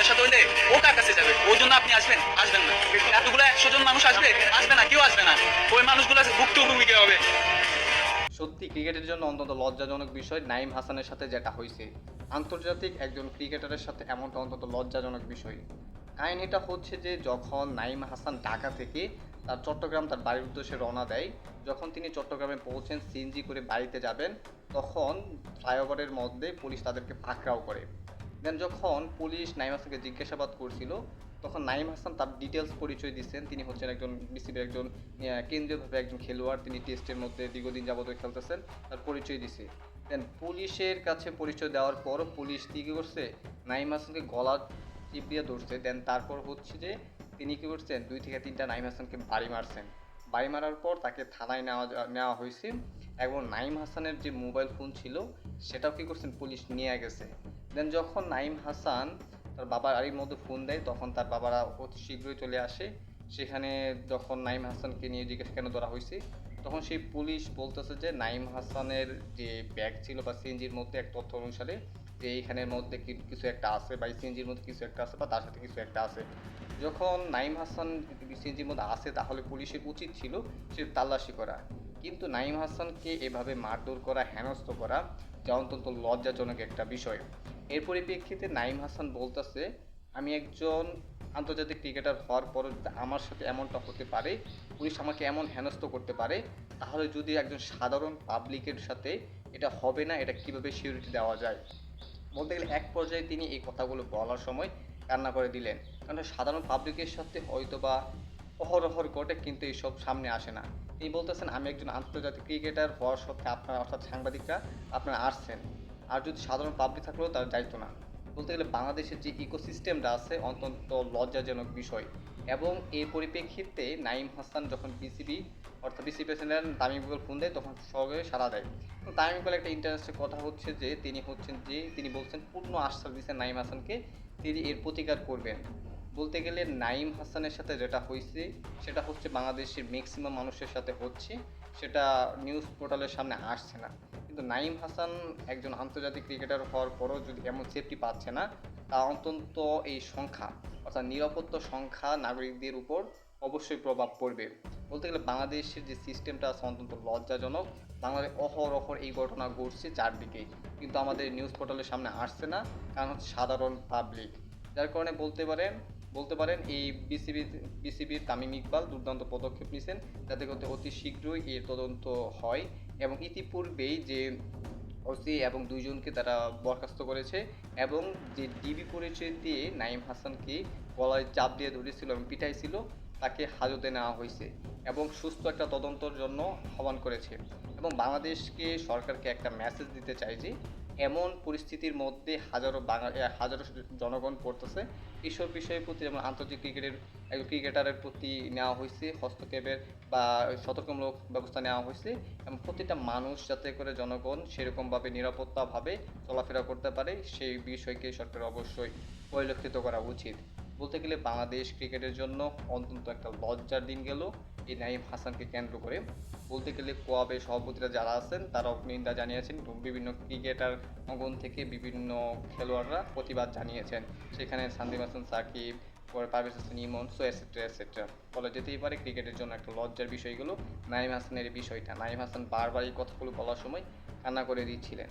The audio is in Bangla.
সাথে হইলে ও কার কাছে যাবে? ওর জন্য আপনি আসবেন? আসবেন না। এতগুলো 100 জন মানুষ আসবে? আসবে না, কেউ আসবে না। ওই মানুষগুলো ভুক্তভোগী হবে। সত্যি ক্রিকেটের জন্য অন্তত লজ্জাজনক বিষয় নাইম হাসানের সাথে যেটা হয়েছে, আন্তর্জাতিক একজন ক্রিকেটারের সাথে এমনটা অন্তত লজ্জাজনক বিষয়। কাহিনীটা হচ্ছে যে যখন নাইম হাসান ঢাকা থেকে তার চট্টগ্রাম তার বাড়ির উদ্দেশ্যে রওনা দেয়, যখন তিনি চট্টগ্রামে পৌঁছেন সিএনজি করে বাড়িতে যাবেন, তখন ফ্লাইওভারের মধ্যে পুলিশ তাদেরকে পাকড়াও করে। দেন যখন পুলিশ নাইম হাসানকে জিজ্ঞাসাবাদ করছিল, তখন নাইম হাসান তার ডিটেলস পরিচয় দিচ্ছেন। তিনি হচ্ছেন একজন বিসিবির একজন কেন্দ্রীয়ভাবে একজন খেলোয়াড়, তিনি টেস্টের মধ্যে দীর্ঘদিন যাবত খেলতেছেন, তার পরিচয় দিছে। দেন পুলিশের কাছে পরিচয় দেওয়ার পরও পুলিশ কী করছে, নাইম হাসানকে গলা চিপ দিয়ে ধরছে। দেন তারপর হচ্ছে যে তিনি কী করছেন, 2 থেকে 3টা নাইম হাসানকে বাড়ি মারছেন। বাড়ি মারার পর তাকে থানায় নেওয়া হয়েছে, এবং নাইম হাসানের যে মোবাইল ফোন ছিল সেটাও কী করছেন, পুলিশ নিয়ে গেছে। দেন যখন নাইম হাসান তার বাবার বাড়ির মধ্যে ফোন দেয়, তখন তার বাবারা অতি শীঘ্রই চলে আসে সেখানে। যখন নাইম হাসানকে নিয়ে জিজ্ঞাসা কেন ধরা হয়েছে, তখন সেই পুলিশ বলতেছে যে নাইম হাসানের যে ব্যাগ ছিল বা সিএনজির মধ্যে এক তথ্য অনুসারে যে এইখানের মধ্যে কিছু একটা আছে, বা সিএনজির মধ্যে কিছু একটা আছে, বা তার সাথে কিছু একটা আছে। যখন নাইম হাসান সিএনজির মধ্যে আছে, তাহলে পুলিশের উচিত ছিল সে তাল্লাশি করা। কিন্তু নাইম হাসানকে এভাবে মারধর করা, হেনস্থ করা, যা অত্যন্ত লজ্জাজনক একটা বিষয়। এর পরিপ্রেক্ষিতে নাইম হাসান বলতেছে, আমি একজন আন্তর্জাতিক ক্রিকেটার হওয়ার পরও আমার সাথে এমনটা হতে পারে, পুলিশ আমাকে এমন হেনস্থ করতে পারে, তাহলে যদি একজন সাধারণ পাবলিকের সাথে এটা হবে না, এটা কিভাবে সিউরিটি দেওয়া যায়। বলতে গেলে এক পর্যায়ে তিনি এই কথাগুলো বলার সময় কান্না করে দিলেন, কারণ সাধারণ পাবলিকের সাথে হয়তো বা অহরহর ঘটে, কিন্তু এইসব সামনে আসে না। তিনি বলতেছেন, আমি একজন আন্তর্জাতিক ক্রিকেটার হওয়ার সত্ত্বে আপনারা অর্থাৎ সাংবাদিকরা আপনারা আসছেন, আর যদি সাধারণ পাবলিক থাকলেও তারা যাইতো না। বলতে গেলে বাংলাদেশের যে ইকোসিস্টেমটা আছে অত্যন্ত লজ্জাজনক বিষয়। এবং এই পরিপ্রেক্ষিতে নাইম হাসান যখন BCB president Tamim Iqbal phone দেয়, তখন সঙ্গে সাড়া দেয়। তো তামিম ইকবাল একটা ইন্টারেস্টের কথা হচ্ছে যে তিনি বলছেন পূর্ণ আশ্বাস দিচ্ছেন নাইম হাসানকে, তিনি এর প্রতিকার করবেন। বলতে গেলে নাইম হাসানের সাথে যেটা হয়েছে সেটা হচ্ছে বাংলাদেশের ম্যাক্সিমাম মানুষের সাথে হচ্ছে, সেটা নিউজ পোর্টালের সামনে আসছে না। কিন্তু নাইম হাসান একজন আন্তর্জাতিক ক্রিকেটার হওয়ার পরও যদি এমন সেফটি পাচ্ছে না, তা অন্তত এই সংখ্যা অর্থাৎ নিরাপত্তা সংখ্যা নাগরিকদের উপর অবশ্যই প্রভাব পড়বে। বলতে গেলে বাংলাদেশের যে সিস্টেমটা আছে অত্যন্ত লজ্জাজনক। বাংলাদেশে অহরহ এই ঘটনা ঘটছে চারদিকেই, কিন্তু আমাদের নিউজ পোর্টালের সামনে আসছে না, কারণ হচ্ছে সাধারণ পাবলিক। যার কারণে বলতে পারেন এই বিসিবির তামিম ইকবাল দুর্দান্ত পদক্ষেপ নিয়েছেন, যাতে করতে অতি শীঘ্রই এর তদন্ত হয়। এবং ইতিপূর্বেই যে ওসি এবং 2জনকে তারা বরখাস্ত করেছে, এবং যে ডিবি পরিচয় দিয়ে নাইম হাসানকে গলায় চাপ দিয়ে ধরেছিল এবং পিটাইছিল, তাকে হাজতে নেওয়া হয়েছে এবং সুস্থ একটা তদন্তের জন্য আহ্বান করেছে। এবং বাংলাদেশকে সরকারকে একটা মেসেজ দিতে চাই যে এমন পরিস্থিতির মধ্যে হাজারো জনগণ পড়তেছে, এইসব বিষয়ের প্রতি যেমন আন্তর্জাতিক ক্রিকেটারের প্রতি নেওয়া হয়েছে হস্তক্ষেপের বা সতর্কমূলক ব্যবস্থা নেওয়া হয়েছে, এবং প্রতিটা মানুষ যাতে করে জনগণ সেরকমভাবে নিরাপত্তাভাবে চলাফেরা করতে পারে, সেই বিষয়কে সরকার অবশ্যই পরিলক্ষিত করা উচিত। বলতে গেলে বাংলাদেশ ক্রিকেটের জন্য অন্তত একটা লজ্জার দিন গেল এই নাইম হাসানকে কেন্দ্র করে। বলতে গেলে কোয়াবের সভাপতিরা যারা আছেন তারাও নিন্দা জানিয়েছেন, বিভিন্ন ক্রিকেটার অঙ্গন থেকে বিভিন্ন খেলোয়াড়রা প্রতিবাদ জানিয়েছেন। সেখানে সানজিদ হাসান সাকিব, পরে Parvez Hossain Emon, so etcetera etcetera বলা যেতেই পারে ক্রিকেটের জন্য একটা লজ্জার বিষয়গুলো। নাইম হাসানের বিষয়টা, নাইম হাসান বারবার এই কথাগুলো বলার সময় কান্না করে দিচ্ছিলেন।